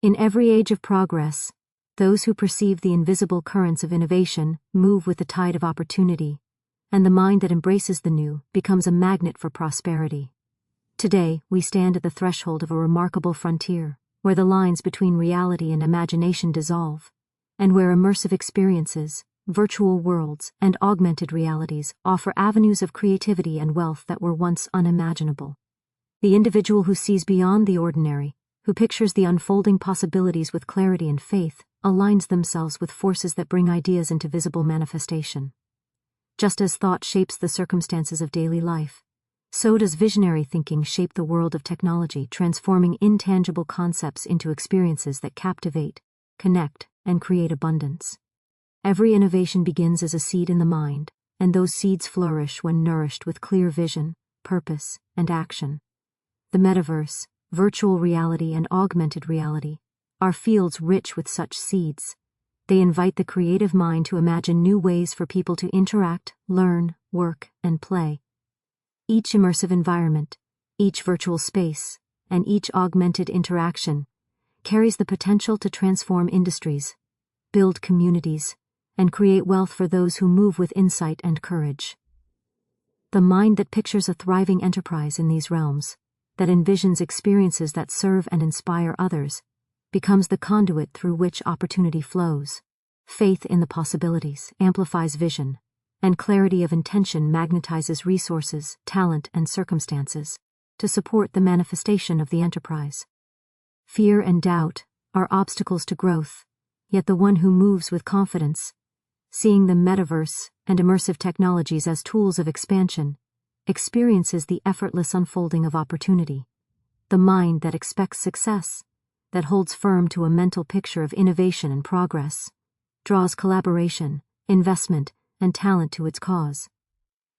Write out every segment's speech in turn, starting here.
In every age of progress, those who perceive the invisible currents of innovation move with the tide of opportunity, and the mind that embraces the new becomes a magnet for prosperity. Today, we stand at the threshold of a remarkable frontier, where the lines between reality and imagination dissolve, and where immersive experiences, virtual worlds, and augmented realities offer avenues of creativity and wealth that were once unimaginable. The individual who sees beyond the ordinary, who pictures the unfolding possibilities with clarity and faith, aligns themselves with forces that bring ideas into visible manifestation. Just as thought shapes the circumstances of daily life, so does visionary thinking shape the world of technology, transforming intangible concepts into experiences that captivate, connect, and create abundance. Every innovation begins as a seed in the mind, and those seeds flourish when nourished with clear vision, purpose, and action. The metaverse, virtual reality, and augmented reality are fields rich with such seeds. They invite the creative mind to imagine new ways for people to interact, learn, work, and play. Each immersive environment, each virtual space, and each augmented interaction carries the potential to transform industries, build communities, and create wealth for those who move with insight and courage. The mind that pictures a thriving enterprise in these realms, that envisions experiences that serve and inspire others, becomes the conduit through which opportunity flows. Faith in the possibilities amplifies vision, and clarity of intention magnetizes resources, talent, and circumstances to support the manifestation of the enterprise. Fear and doubt are obstacles to growth, yet the one who moves with confidence, seeing the metaverse and immersive technologies as tools of expansion, experiences the effortless unfolding of opportunity. The mind that expects success, that holds firm to a mental picture of innovation and progress, draws collaboration, investment, and talent to its cause.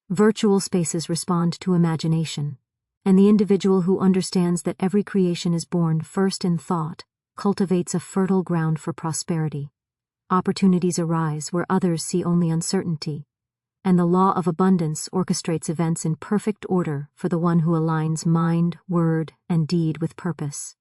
Virtual spaces respond to imagination, and the individual who understands that every creation is born first in thought cultivates a fertile ground for prosperity. Opportunities arise where others see only uncertainty, and the law of abundance orchestrates events in perfect order for the one who aligns mind, word, and deed with purpose.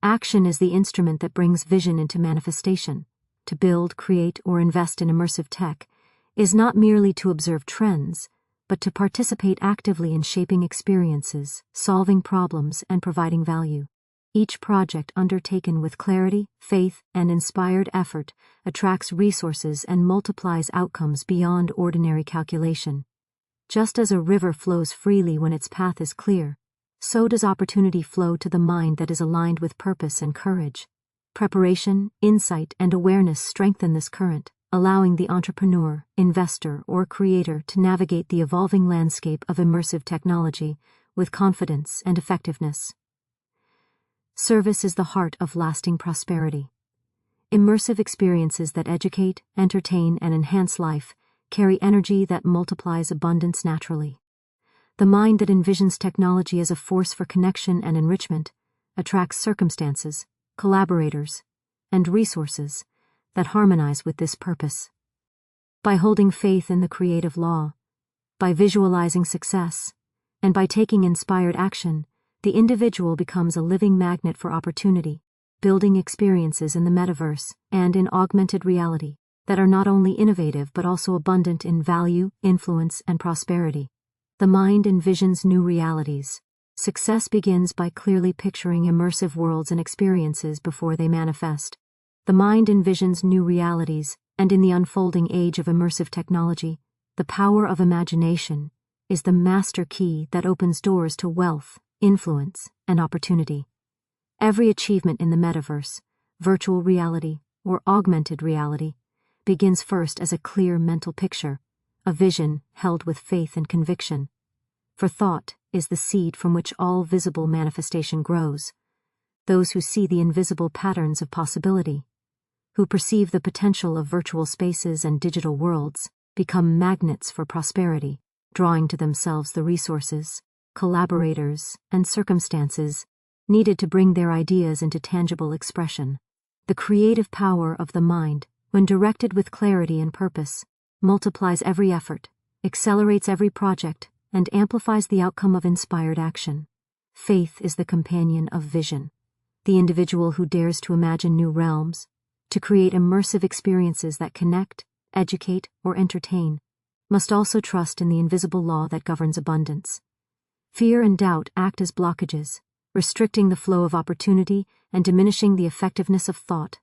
Action is the instrument that brings vision into manifestation. To build, create, or invest in immersive tech is not merely to observe trends, but to participate actively in shaping experiences, solving problems, and providing value. Each project undertaken with clarity, faith, and inspired effort attracts resources and multiplies outcomes beyond ordinary calculation. Just as a river flows freely when its path is clear, so does opportunity flow to the mind that is aligned with purpose and courage. Preparation, insight, and awareness strengthen this current, allowing the entrepreneur, investor, or creator to navigate the evolving landscape of immersive technology with confidence and effectiveness. Service is the heart of lasting prosperity. Immersive experiences that educate, entertain, and enhance life carry energy that multiplies abundance naturally. The mind that envisions technology as a force for connection and enrichment attracts circumstances, collaborators, and resources that harmonize with this purpose. By holding faith in the creative law, by visualizing success, and by taking inspired action, the individual becomes a living magnet for opportunity, building experiences in the metaverse and in augmented reality that are not only innovative but also abundant in value, influence, and prosperity. The mind envisions new realities. Success begins by clearly picturing immersive worlds and experiences before they manifest. The mind envisions new realities, and in the unfolding age of immersive technology, the power of imagination is the master key that opens doors to wealth, influence, and opportunity. Every achievement in the metaverse, virtual reality, or augmented reality begins first as a clear mental picture, a vision held with faith and conviction. For thought is the seed from which all visible manifestation grows. Those who see the invisible patterns of possibility, who perceive the potential of virtual spaces and digital worlds, become magnets for prosperity, drawing to themselves the resources, collaborators, and circumstances needed to bring their ideas into tangible expression. The creative power of the mind, when directed with clarity and purpose, multiplies every effort, accelerates every project, and amplifies the outcome of inspired action. Faith is the companion of vision. The individual who dares to imagine new realms, to create immersive experiences that connect, educate, or entertain, must also trust in the invisible law that governs abundance. Fear and doubt act as blockages, restricting the flow of opportunity and diminishing the effectiveness of thought.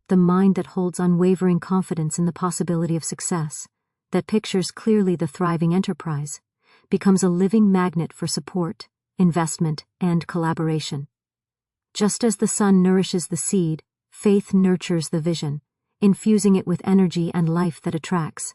The mind that holds unwavering confidence in the possibility of success, that pictures clearly the thriving enterprise, becomes a living magnet for support, investment, and collaboration. Just as the sun nourishes the seed, faith nurtures the vision, infusing it with energy and life that attracts.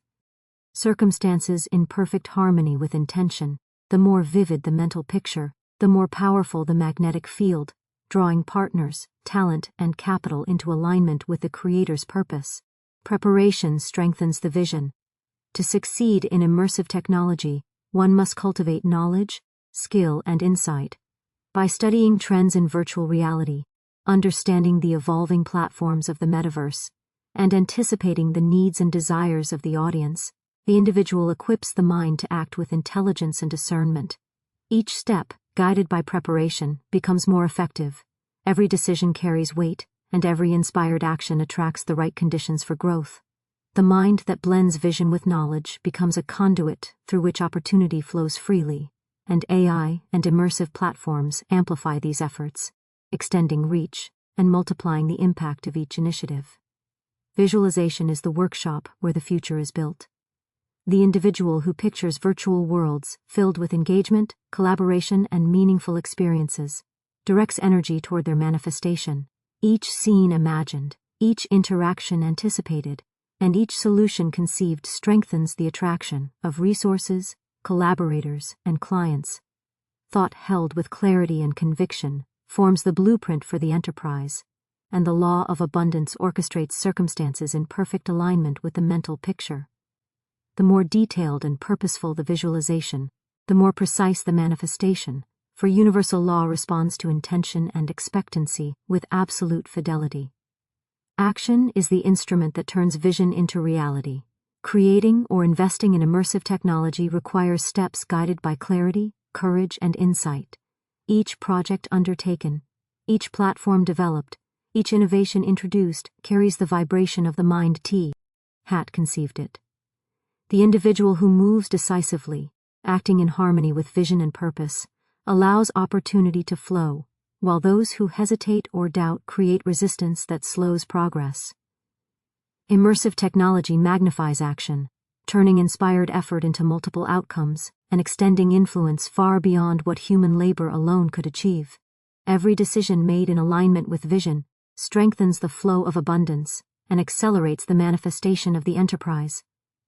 Circumstances in perfect harmony with intention, the more vivid the mental picture, the more powerful the magnetic field, drawing partners, talent, and capital into alignment with the creator's purpose. Preparation strengthens the vision. To succeed in immersive technology, one must cultivate knowledge, skill, and insight. By studying trends in virtual reality, understanding the evolving platforms of the metaverse, and anticipating the needs and desires of the audience, the individual equips the mind to act with intelligence and discernment. Each step, guided by preparation, becomes more effective. Every decision carries weight, and every inspired action attracts the right conditions for growth. The mind that blends vision with knowledge becomes a conduit through which opportunity flows freely, and AI and immersive platforms amplify these efforts, extending reach and multiplying the impact of each initiative. Visualization is the workshop where the future is built. The individual who pictures virtual worlds filled with engagement, collaboration, and meaningful experiences directs energy toward their manifestation. Each scene imagined, each interaction anticipated, and each solution conceived strengthens the attraction of resources, collaborators, and clients. Thought held with clarity and conviction forms the blueprint for the enterprise, and the law of abundance orchestrates circumstances in perfect alignment with the mental picture. The more detailed and purposeful the visualization, the more precise the manifestation, for universal law responds to intention and expectancy with absolute fidelity. Action is the instrument that turns vision into reality. Creating or investing in immersive technology requires steps guided by clarity, courage, and insight. Each project undertaken, each platform developed, each innovation introduced carries the vibration of the mind. Hat conceived it. The individual who moves decisively, acting in harmony with vision and purpose, allows opportunity to flow, while those who hesitate or doubt create resistance that slows progress. Immersive technology magnifies action, turning inspired effort into multiple outcomes and extending influence far beyond what human labor alone could achieve. Every decision made in alignment with vision strengthens the flow of abundance and accelerates the manifestation of the enterprise.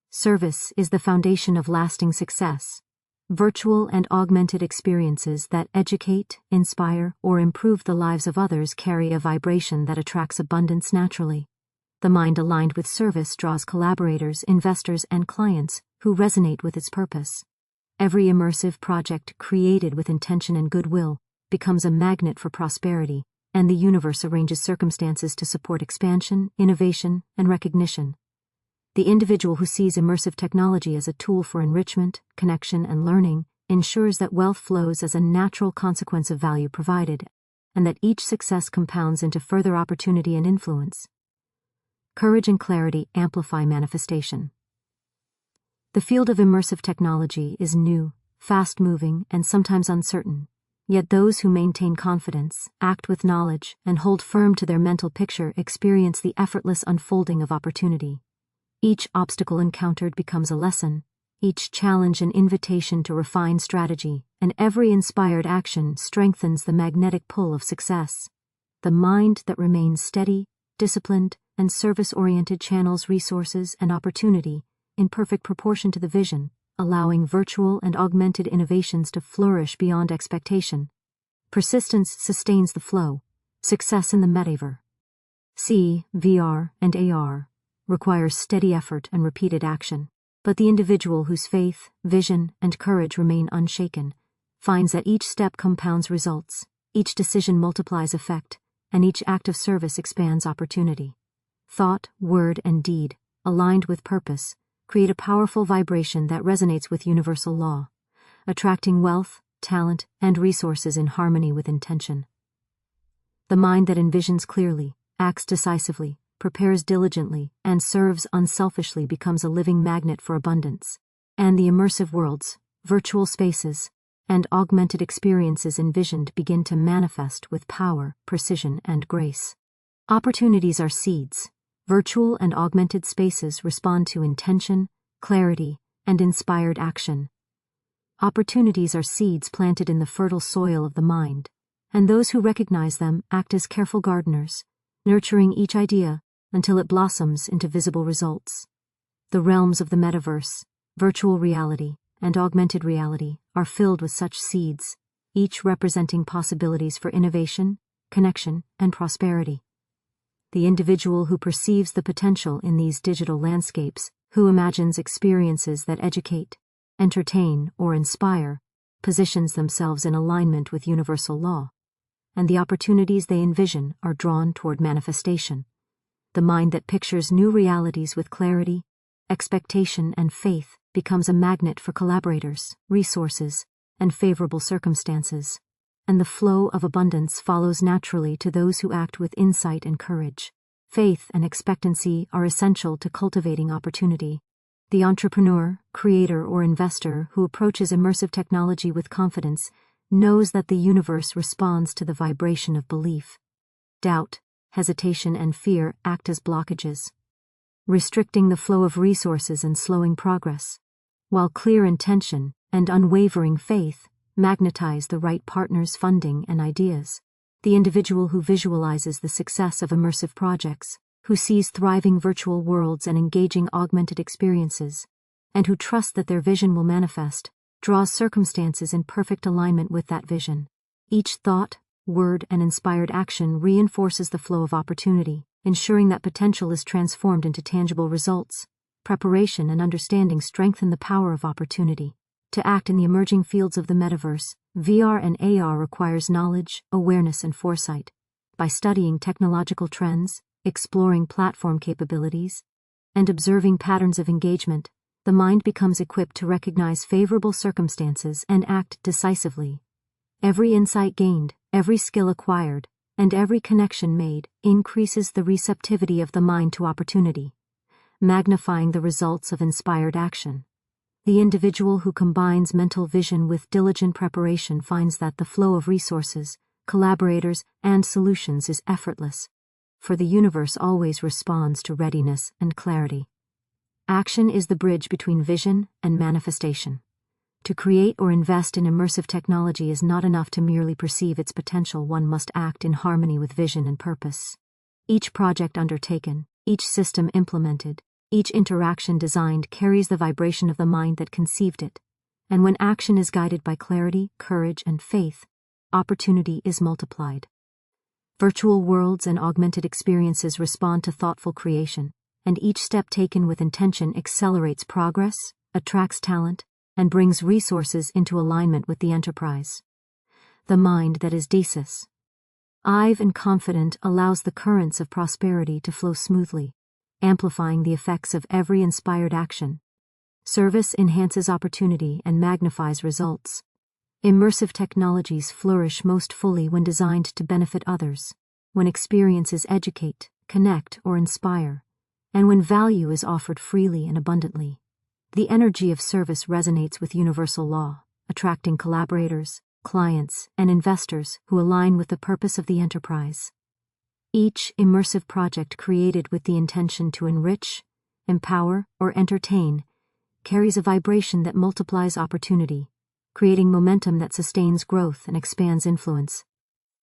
Service is the foundation of lasting success. Virtual and augmented experiences that educate, inspire, or improve the lives of others carry a vibration that attracts abundance naturally. The mind aligned with service draws collaborators, investors, and clients who resonate with its purpose. Every immersive project created with intention and goodwill becomes a magnet for prosperity, and the universe arranges circumstances to support expansion, innovation, and recognition. The individual who sees immersive technology as a tool for enrichment, connection, and learning ensures that wealth flows as a natural consequence of value provided, and that each success compounds into further opportunity and influence. Courage and clarity amplify manifestation. The field of immersive technology is new, fast-moving, and sometimes uncertain. Yet those who maintain confidence, act with knowledge, and hold firm to their mental picture experience the effortless unfolding of opportunity. Each obstacle encountered becomes a lesson, each challenge an invitation to refine strategy, and every inspired action strengthens the magnetic pull of success. The mind that remains steady, disciplined, and service-oriented channels resources and opportunity in perfect proportion to the vision, allowing virtual and augmented innovations to flourish beyond expectation. Persistence sustains the flow. Success in the metaverse, VR, and AR requires steady effort and repeated action, but the individual whose faith, vision, and courage remain unshaken finds that each step compounds results, each decision multiplies effect, and each act of service expands opportunity. Thought, word, and deed, aligned with purpose, create a powerful vibration that resonates with universal law, attracting wealth, talent, and resources in harmony with intention. The mind that envisions clearly, acts decisively, prepares diligently, and serves unselfishly becomes a living magnet for abundance. And the immersive worlds, virtual spaces, and augmented experiences envisioned begin to manifest with power, precision, and grace. Opportunities are seeds. Virtual and augmented spaces respond to intention, clarity, and inspired action. Opportunities are seeds planted in the fertile soil of the mind, and those who recognize them act as careful gardeners, nurturing each idea until it blossoms into visible results. The realms of the metaverse, virtual reality, and augmented reality are filled with such seeds, each representing possibilities for innovation, connection, and prosperity. The individual who perceives the potential in these digital landscapes, who imagines experiences that educate, entertain, or inspire, positions themselves in alignment with universal law, and the opportunities they envision are drawn toward manifestation. The mind that pictures new realities with clarity, expectation, and faith becomes a magnet for collaborators, resources, and favorable circumstances, and the flow of abundance follows naturally to those who act with insight and courage. Faith and expectancy are essential to cultivating opportunity. The entrepreneur, creator, or investor who approaches immersive technology with confidence knows that the universe responds to the vibration of belief. Doubt, hesitation, and fear act as blockages, restricting the flow of resources and slowing progress, while clear intention and unwavering faith magnetize the right partners, funding, and ideas. The individual who visualizes the success of immersive projects, who sees thriving virtual worlds and engaging augmented experiences, and who trusts that their vision will manifest, draws circumstances in perfect alignment with that vision. Each thought, word, and inspired action reinforces the flow of opportunity, ensuring that potential is transformed into tangible results. Preparation and understanding strengthen the power of opportunity. To act in the emerging fields of the metaverse, VR and AR requires knowledge, awareness, and foresight. By studying technological trends, exploring platform capabilities, and observing patterns of engagement, the mind becomes equipped to recognize favorable circumstances and act decisively. Every insight gained, every skill acquired, and every connection made increases the receptivity of the mind to opportunity, magnifying the results of inspired action. The individual who combines mental vision with diligent preparation finds that the flow of resources, collaborators, and solutions is effortless, for the universe always responds to readiness and clarity. Action is the bridge between vision and manifestation. To create or invest in immersive technology is not enough to merely perceive its potential. One must act in harmony with vision and purpose. Each project undertaken, each system implemented, each interaction designed carries the vibration of the mind that conceived it, and when action is guided by clarity, courage, and faith, opportunity is multiplied. Virtual worlds and augmented experiences respond to thoughtful creation, and each step taken with intention accelerates progress, attracts talent, and brings resources into alignment with the enterprise. The mind that is decisive, and confident allows the currents of prosperity to flow smoothly, amplifying the effects of every inspired action. Service enhances opportunity and magnifies results. Immersive technologies flourish most fully when designed to benefit others, when experiences educate, connect, or inspire, and when value is offered freely and abundantly. The energy of service resonates with universal law, attracting collaborators, clients, and investors who align with the purpose of the enterprise. Each immersive project created with the intention to enrich, empower, or entertain carries a vibration that multiplies opportunity, creating momentum that sustains growth and expands influence.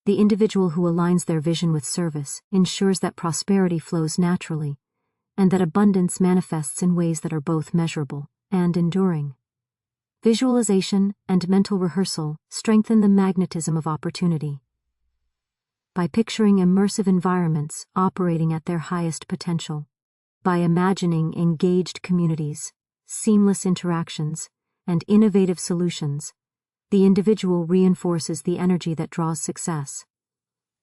The individual who aligns their vision with service ensures that prosperity flows naturally, and that abundance manifests in ways that are both measurable and enduring. Visualization and mental rehearsal strengthen the magnetism of opportunity. By picturing immersive environments operating at their highest potential, by imagining engaged communities, seamless interactions, and innovative solutions, the individual reinforces the energy that draws success.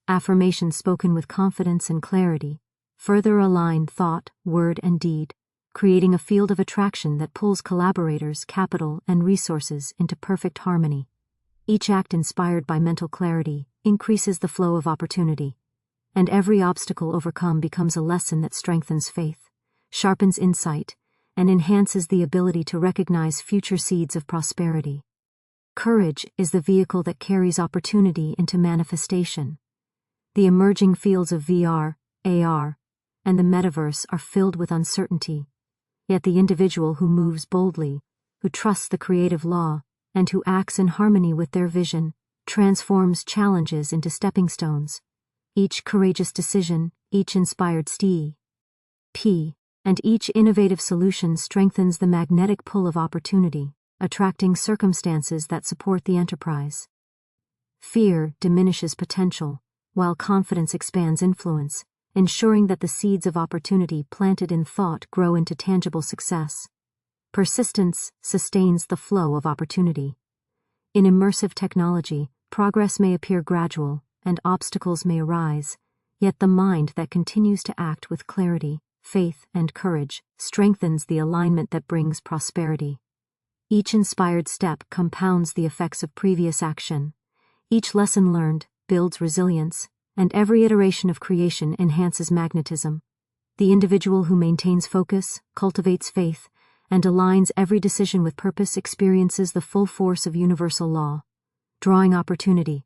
Affirmations spoken with confidence and clarity further align thought, word, and deed, creating a field of attraction that pulls collaborators, capital, and resources into perfect harmony. Each act inspired by mental clarity, increases the flow of opportunity, and every obstacle overcome becomes a lesson that strengthens faith, sharpens insight, and enhances the ability to recognize future seeds of prosperity. Courage is the vehicle that carries opportunity into manifestation. The emerging fields of VR, AR, and the Metaverse are filled with uncertainty, yet the individual who moves boldly, who trusts the creative law, and who acts in harmony with their vision, transforms challenges into stepping stones. Each courageous decision, each inspired step, and each innovative solution strengthens the magnetic pull of opportunity, attracting circumstances that support the enterprise. Fear diminishes potential, while confidence expands influence, ensuring that the seeds of opportunity planted in thought grow into tangible success. Persistence sustains the flow of opportunity. In immersive technology, progress may appear gradual, and obstacles may arise, yet the mind that continues to act with clarity, faith, and courage strengthens the alignment that brings prosperity. Each inspired step compounds the effects of previous action. Each lesson learned builds resilience, and every iteration of creation enhances magnetism. The individual who maintains focus, cultivates faith, and aligns every decision with purpose experiences the full force of universal law, drawing opportunity,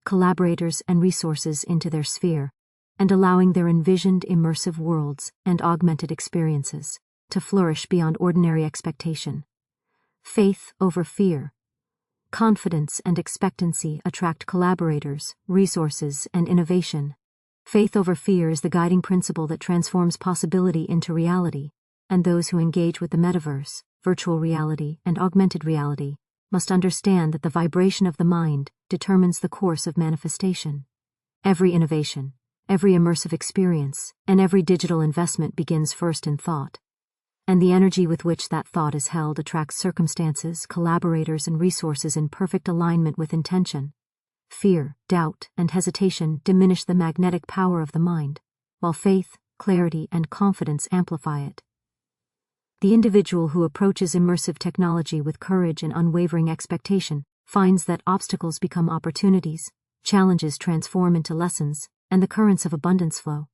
collaborators, and resources into their sphere, and allowing their envisioned immersive worlds and augmented experiences to flourish beyond ordinary expectation. Faith over fear. Confidence and expectancy attract collaborators, resources, and innovation. Faith over fear is the guiding principle that transforms possibility into reality, and those who engage with the metaverse, virtual reality, and augmented reality must understand that the vibration of the mind determines the course of manifestation. Every innovation, every immersive experience, and every digital investment begins first in thought. And the energy with which that thought is held attracts circumstances, collaborators, and resources in perfect alignment with intention. Fear, doubt, and hesitation diminish the magnetic power of the mind, while faith, clarity, and confidence amplify it. The individual who approaches immersive technology with courage and unwavering expectation finds that obstacles become opportunities, challenges transform into lessons, and the currents of abundance flow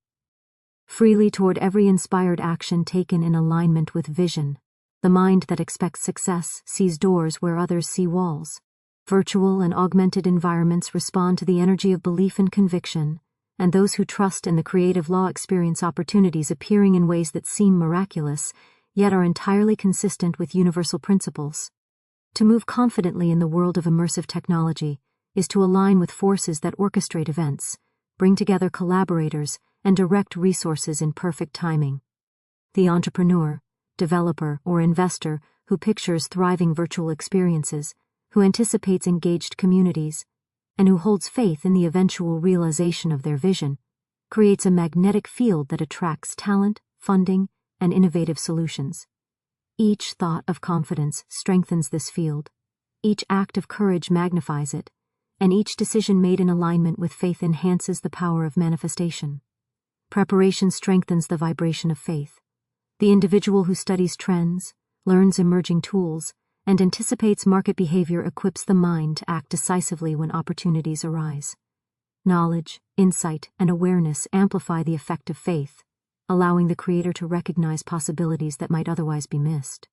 freely toward every inspired action taken in alignment with vision. The mind that expects success sees doors where others see walls. Virtual and augmented environments respond to the energy of belief and conviction, and those who trust in the creative law experience opportunities appearing in ways that seem miraculous, yet are entirely consistent with universal principles. To move confidently in the world of immersive technology is to align with forces that orchestrate events, bring together collaborators, and direct resources in perfect timing. The entrepreneur, developer, or investor who pictures thriving virtual experiences, who anticipates engaged communities, and who holds faith in the eventual realization of their vision, creates a magnetic field that attracts talent, funding, and innovative solutions. Each thought of confidence strengthens this field. Each act of courage magnifies it, and each decision made in alignment with faith enhances the power of manifestation. Preparation strengthens the vibration of faith. The individual who studies trends, learns emerging tools, and anticipates market behavior equips the mind to act decisively when opportunities arise. Knowledge, insight, and awareness amplify the effect of faith, allowing the creator to recognize possibilities that might otherwise be missed.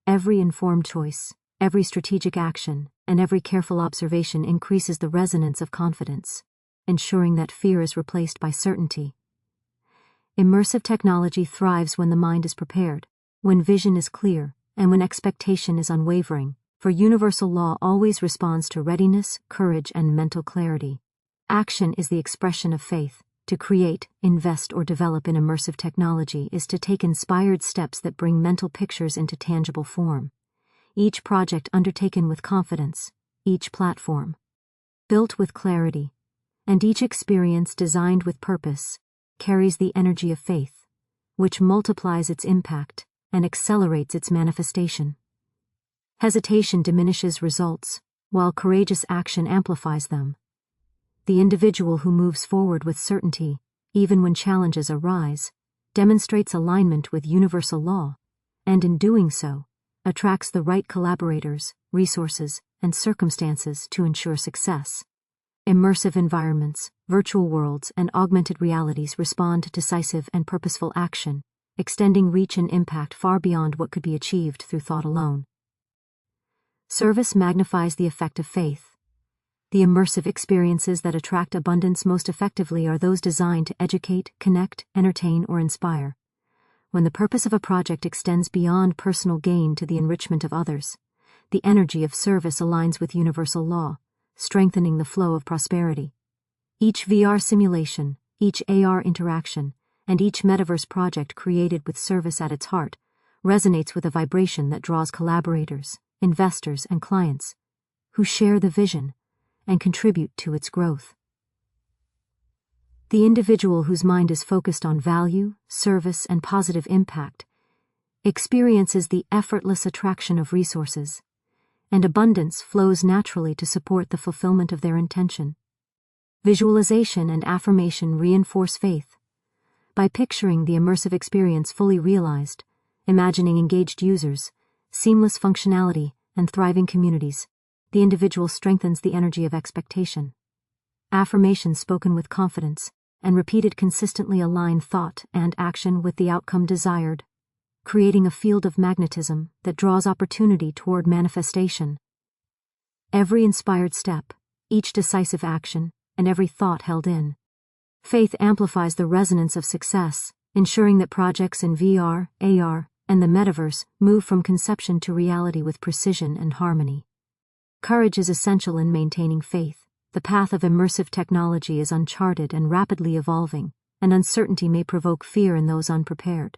Every informed choice, every strategic action, and every careful observation increases the resonance of confidence, ensuring that fear is replaced by certainty. Immersive technology thrives when the mind is prepared, when vision is clear, and when expectation is unwavering, for universal law always responds to readiness, courage, and mental clarity. Action is the expression of faith. To create, invest, or develop in immersive technology is to take inspired steps that bring mental pictures into tangible form. Each project undertaken with confidence, each platform built with clarity, and each experience designed with purpose carries the energy of faith, which multiplies its impact and accelerates its manifestation. Hesitation diminishes results, while courageous action amplifies them. The individual who moves forward with certainty, even when challenges arise, demonstrates alignment with universal law, and in doing so, attracts the right collaborators, resources, and circumstances to ensure success. Immersive environments, virtual worlds, and augmented realities respond to decisive and purposeful action, extending reach and impact far beyond what could be achieved through thought alone. Service magnifies the effect of faith. The immersive experiences that attract abundance most effectively are those designed to educate, connect, entertain, or inspire. When the purpose of a project extends beyond personal gain to the enrichment of others, the energy of service aligns with universal law, strengthening the flow of prosperity. Each VR simulation, each AR interaction, and each Metaverse project created with service at its heart resonates with a vibration that draws collaborators, investors, and clients who share the vision and contribute to its growth. The individual whose mind is focused on value, service, and positive impact experiences the effortless attraction of resources, and abundance flows naturally to support the fulfillment of their intention. Visualization and affirmation reinforce faith. By picturing the immersive experience fully realized, imagining engaged users, seamless functionality, and thriving communities, the individual strengthens the energy of expectation. Affirmations spoken with confidence and repeated consistently align thought and action with the outcome desired, creating a field of magnetism that draws opportunity toward manifestation. Every inspired step, each decisive action, and every thought held in faith amplifies the resonance of success, ensuring that projects in VR, AR, and the Metaverse move from conception to reality with precision and harmony. Courage is essential in maintaining faith. The path of immersive technology is uncharted and rapidly evolving, and uncertainty may provoke fear in those unprepared.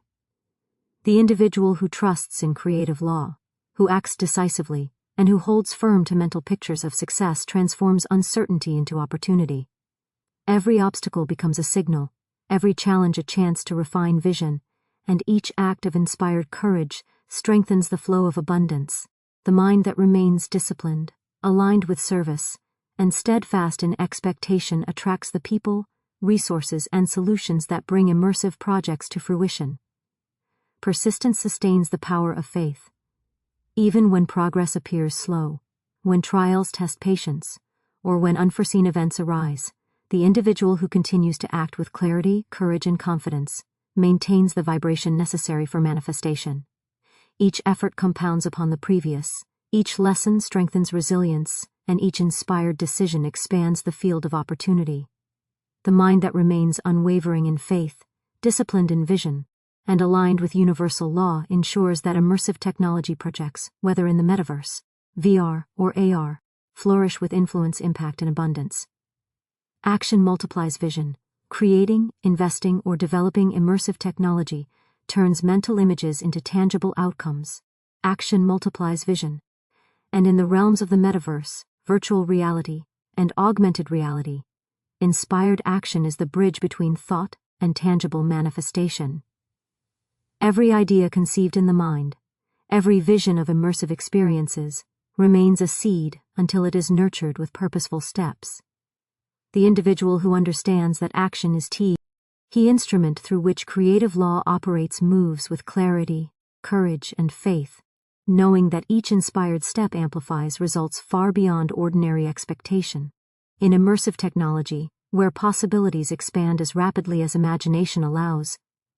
The individual who trusts in creative law, who acts decisively, and who holds firm to mental pictures of success transforms uncertainty into opportunity. Every obstacle becomes a signal, every challenge a chance to refine vision, and each act of inspired courage strengthens the flow of abundance. The mind that remains disciplined, aligned with service, and steadfast in expectation attracts the people, resources, and solutions that bring immersive projects to fruition. Persistence sustains the power of faith. Even when progress appears slow, when trials test patience, or when unforeseen events arise, the individual who continues to act with clarity, courage, and confidence maintains the vibration necessary for manifestation. Each effort compounds upon the previous, each lesson strengthens resilience, and each inspired decision expands the field of opportunity. The mind that remains unwavering in faith, disciplined in vision, and aligned with universal law ensures that immersive technology projects, whether in the Metaverse, VR, or AR, flourish with influence, impact, and abundance. Action multiplies vision. Creating, investing, or developing immersive technology turns mental images into tangible outcomes. Action multiplies vision. And in the realms of the Metaverse, virtual reality, and augmented reality, inspired action is the bridge between thought and tangible manifestation. Every idea conceived in the mind, every vision of immersive experiences, remains a seed until it is nurtured with purposeful steps. The individual who understands that action is the instrument through which creative law operates moves with clarity, courage, and faith, knowing that each inspired step amplifies results far beyond ordinary expectation. In immersive technology, where possibilities expand as rapidly as imagination allows,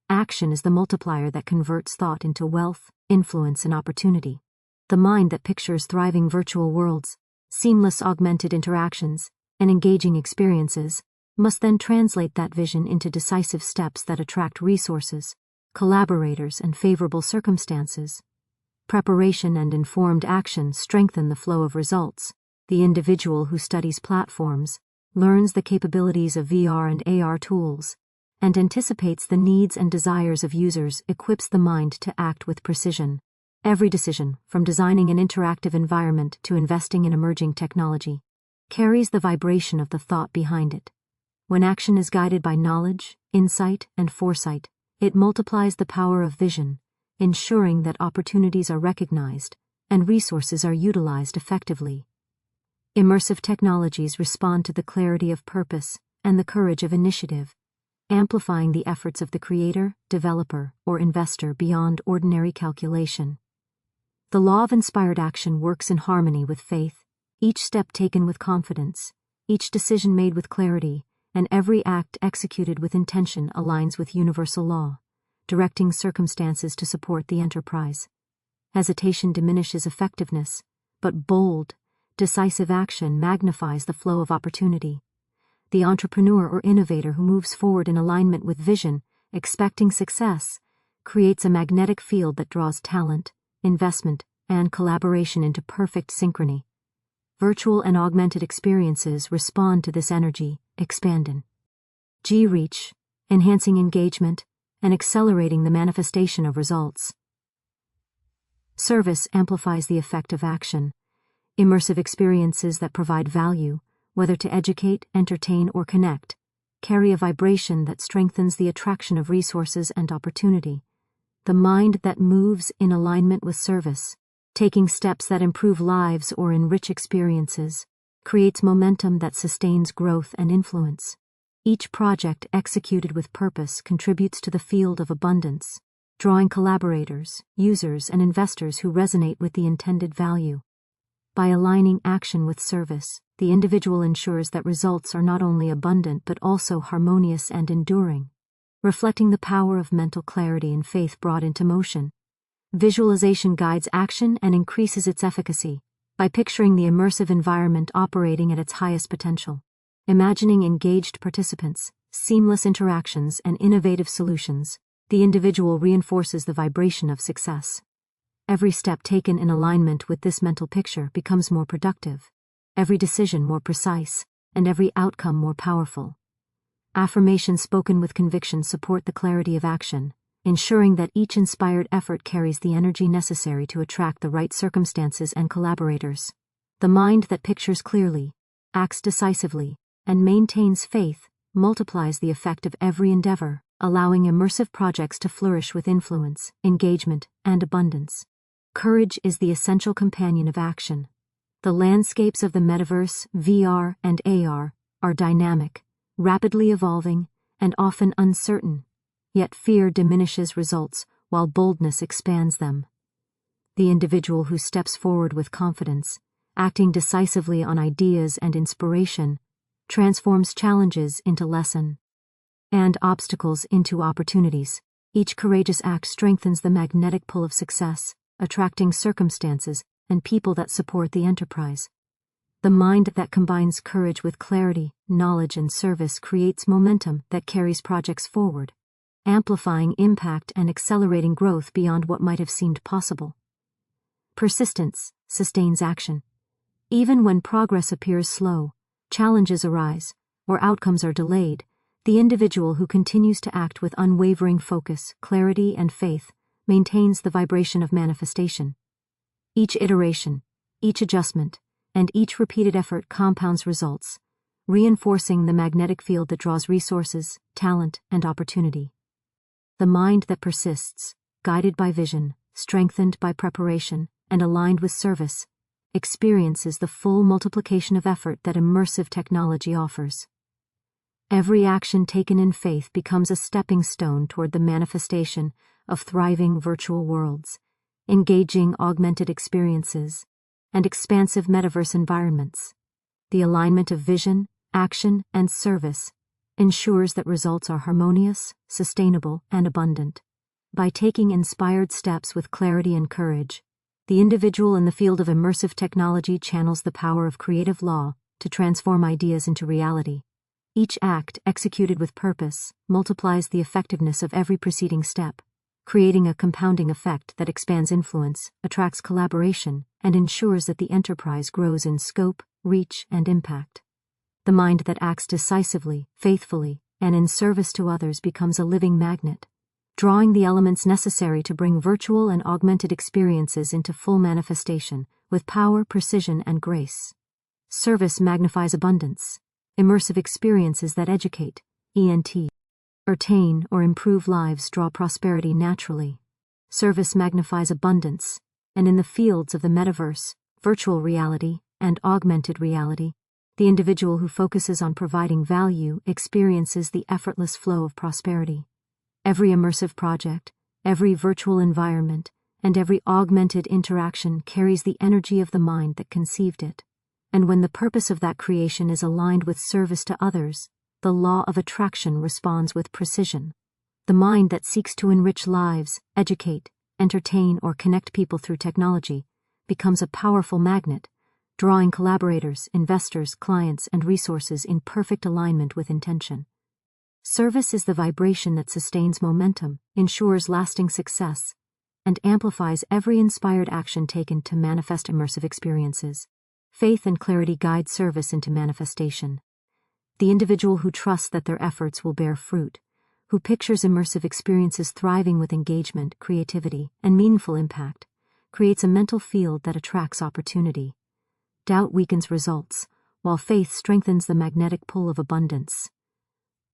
action is the multiplier that converts thought into wealth, influence, and opportunity. The mind that pictures thriving virtual worlds, seamless augmented interactions, and engaging experiences must then translate that vision into decisive steps that attract resources, collaborators, and favorable circumstances. Preparation and informed action strengthen the flow of results. The individual who studies platforms, learns the capabilities of VR and AR tools, and anticipates the needs and desires of users equips the mind to act with precision. Every decision, from designing an interactive environment to investing in emerging technology, carries the vibration of the thought behind it. When action is guided by knowledge, insight, and foresight, it multiplies the power of vision, ensuring that opportunities are recognized and resources are utilized effectively. Immersive technologies respond to the clarity of purpose and the courage of initiative, amplifying the efforts of the creator, developer, or investor beyond ordinary calculation. The law of inspired action works in harmony with faith, each step taken with confidence, each decision made with clarity, and every act executed with intention aligns with universal law, directing circumstances to support the enterprise. Hesitation diminishes effectiveness, but bold, decisive action magnifies the flow of opportunity. The entrepreneur or innovator who moves forward in alignment with vision, expecting success, creates a magnetic field that draws talent, investment, and collaboration into perfect synchrony. Virtual and augmented experiences respond to this energy, expanding reach, enhancing engagement, and accelerating the manifestation of results. Service amplifies the effect of action. Immersive experiences that provide value, whether to educate, entertain, or connect, carry a vibration that strengthens the attraction of resources and opportunity. The mind that moves in alignment with service, taking steps that improve lives or enrich experiences, creates momentum that sustains growth and influence. Each project executed with purpose contributes to the field of abundance, drawing collaborators, users, and investors who resonate with the intended value. By aligning action with service, the individual ensures that results are not only abundant but also harmonious and enduring, reflecting the power of mental clarity and faith brought into motion. Visualization guides action and increases its efficacy by picturing the immersive environment operating at its highest potential. Imagining engaged participants, seamless interactions, and innovative solutions, the individual reinforces the vibration of success. Every step taken in alignment with this mental picture becomes more productive, every decision more precise, and every outcome more powerful. Affirmations spoken with conviction support the clarity of action, ensuring that each inspired effort carries the energy necessary to attract the right circumstances and collaborators. The mind that pictures clearly, acts decisively, and maintains faith multiplies the effect of every endeavor, allowing immersive projects to flourish with influence, engagement, and abundance. Courage is the essential companion of action. The landscapes of the Metaverse, VR, and AR are dynamic, rapidly evolving, and often uncertain, yet fear diminishes results while boldness expands them. The individual who steps forward with confidence, acting decisively on ideas and inspiration, transforms challenges into lesson and obstacles into opportunities. Each courageous act strengthens the magnetic pull of success, attracting circumstances and people that support the enterprise. The mind that combines courage with clarity, knowledge, and service creates momentum that carries projects forward, amplifying impact and accelerating growth beyond what might have seemed possible. Persistence sustains action. Even when progress appears slow, challenges arise, or outcomes are delayed, the individual who continues to act with unwavering focus, clarity, and faith maintains the vibration of manifestation. Each iteration, each adjustment, and each repeated effort compounds results, reinforcing the magnetic field that draws resources, talent, and opportunity. The mind that persists, guided by vision, strengthened by preparation, and aligned with service, experiences the full multiplication of effort that immersive technology offers. Every action taken in faith becomes a stepping stone toward the manifestation of thriving virtual worlds, engaging augmented experiences, and expansive metaverse environments. The alignment of vision, action, and service ensures that results are harmonious, sustainable, and abundant. By taking inspired steps with clarity and courage, the individual in the field of immersive technology channels the power of creative law to transform ideas into reality. Each act, executed with purpose, multiplies the effectiveness of every preceding step, creating a compounding effect that expands influence, attracts collaboration, and ensures that the enterprise grows in scope, reach, and impact. The mind that acts decisively, faithfully, and in service to others becomes a living magnet, drawing the elements necessary to bring virtual and augmented experiences into full manifestation with power, precision, and grace. Service magnifies abundance. Immersive experiences that educate, entertain, or improve lives draw prosperity naturally. Service magnifies abundance, and in the fields of the metaverse, virtual reality, and augmented reality, the individual who focuses on providing value experiences the effortless flow of prosperity. Every immersive project, every virtual environment, and every augmented interaction carries the energy of the mind that conceived it, And when the purpose of that creation is aligned with service to others, the law of attraction responds with precision. The mind that seeks to enrich lives, educate, entertain, or connect people through technology becomes a powerful magnet, drawing collaborators, investors, clients, and resources in perfect alignment with intention. Service is the vibration that sustains momentum, ensures lasting success, and amplifies every inspired action taken to manifest immersive experiences. Faith and clarity guide service into manifestation. The individual who trusts that their efforts will bear fruit, who pictures immersive experiences thriving with engagement, creativity, and meaningful impact, creates a mental field that attracts opportunity. Doubt weakens results, while faith strengthens the magnetic pull of abundance.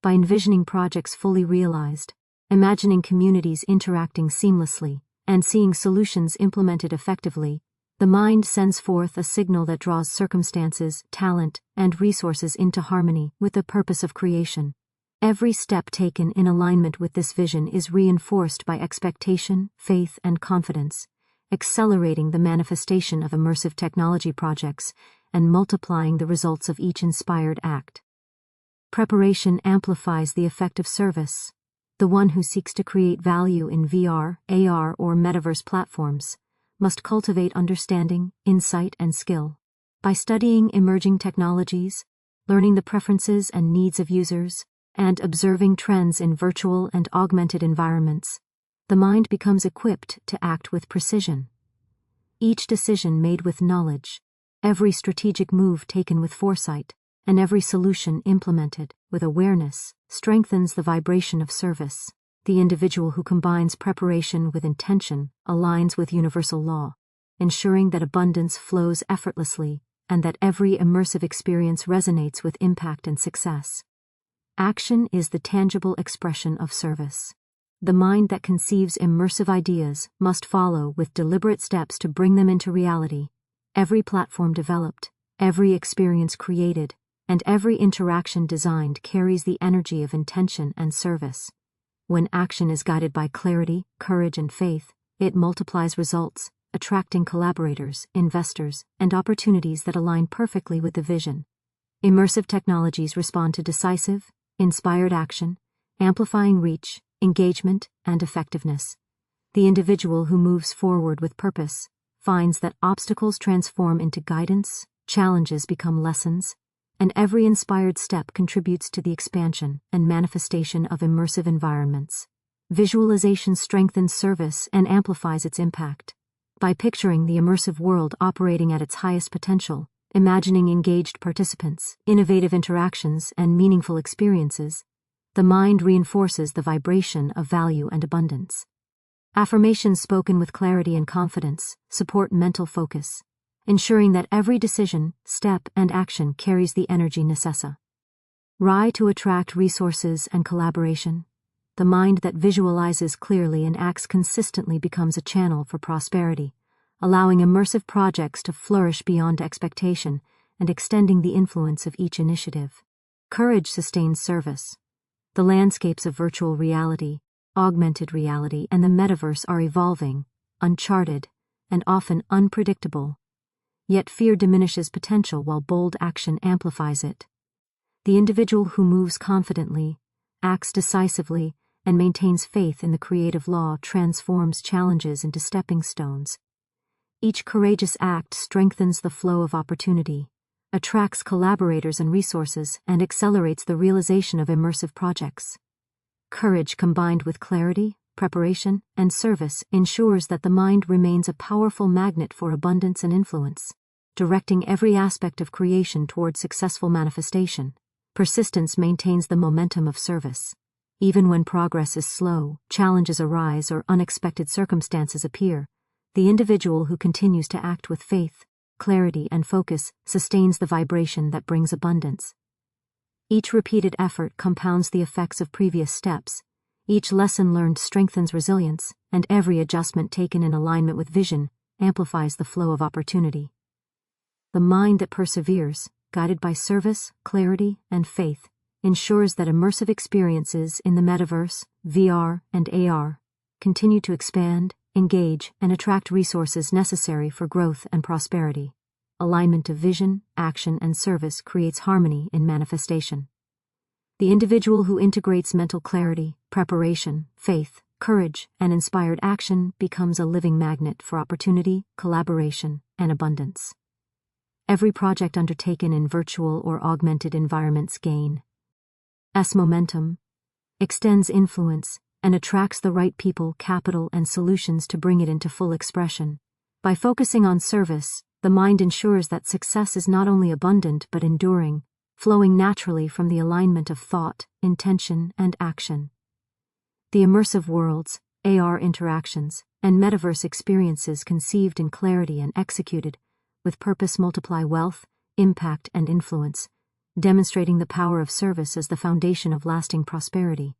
By envisioning projects fully realized, imagining communities interacting seamlessly, and seeing solutions implemented effectively, the mind sends forth a signal that draws circumstances, talent, and resources into harmony with the purpose of creation. Every step taken in alignment with this vision is reinforced by expectation, faith, and confidence, accelerating the manifestation of immersive technology projects and multiplying the results of each inspired act. Preparation amplifies the effect of service. The one who seeks to create value in VR, AR, or Metaverse platforms must cultivate understanding, insight, and skill. By studying emerging technologies, learning the preferences and needs of users, and observing trends in virtual and augmented environments, the mind becomes equipped to act with precision. Each decision made with knowledge, every strategic move taken with foresight, and every solution implemented with awareness strengthens the vibration of service. The individual who combines preparation with intention aligns with universal law, ensuring that abundance flows effortlessly and that every immersive experience resonates with impact and success. Action is the tangible expression of service. The mind that conceives immersive ideas must follow with deliberate steps to bring them into reality. Every platform developed, every experience created, and every interaction designed carries the energy of intention and service. When action is guided by clarity, courage, and faith, it multiplies results, attracting collaborators, investors, and opportunities that align perfectly with the vision. Immersive technologies respond to decisive, inspired action, amplifying reach, engagement, and effectiveness. The individual who moves forward with purpose finds that obstacles transform into guidance, challenges become lessons, and every inspired step contributes to the expansion and manifestation of immersive environments. Visualization strengthens service and amplifies its impact. By picturing the immersive world operating at its highest potential, imagining engaged participants, innovative interactions, and meaningful experiences, the mind reinforces the vibration of value and abundance. Affirmations spoken with clarity and confidence support mental focus, ensuring that every decision, step, and action carries the energy necessary to attract resources and collaboration. The mind that visualizes clearly and acts consistently becomes a channel for prosperity, allowing immersive projects to flourish beyond expectation and extending the influence of each initiative. Courage sustains service. The landscapes of virtual reality, augmented reality, and the metaverse are evolving, uncharted, and often unpredictable. Yet fear diminishes potential while bold action amplifies it. The individual who moves confidently, acts decisively, and maintains faith in the creative law transforms challenges into stepping stones. Each courageous act strengthens the flow of opportunity, attracts collaborators and resources, and accelerates the realization of immersive projects. Courage combined with clarity, preparation, and service ensures that the mind remains a powerful magnet for abundance and influence, directing every aspect of creation toward successful manifestation. Persistence maintains the momentum of service. Even when progress is slow, challenges arise, or unexpected circumstances appear, the individual who continues to act with faith, clarity, and focus sustains the vibration that brings abundance. Each repeated effort compounds the effects of previous steps. Each lesson learned strengthens resilience, and every adjustment taken in alignment with vision amplifies the flow of opportunity. The mind that perseveres, guided by service, clarity, and faith, ensures that immersive experiences in the metaverse, VR, and AR continue to expand, engage, and attract resources necessary for growth and prosperity. alignment of vision, action, and service creates harmony in manifestation. The individual who integrates mental clarity, preparation, faith, courage, and inspired action becomes a living magnet for opportunity, collaboration, and abundance. Every project undertaken in virtual or augmented environments gains momentum, extends influence, and attracts the right people, capital, and solutions to bring it into full expression. By focusing on service, the mind ensures that success is not only abundant but enduring, flowing naturally from the alignment of thought, intention, and action. The immersive worlds, AR interactions, and metaverse experiences conceived in clarity and executed with purpose multiply wealth, impact, and influence, demonstrating the power of service as the foundation of lasting prosperity.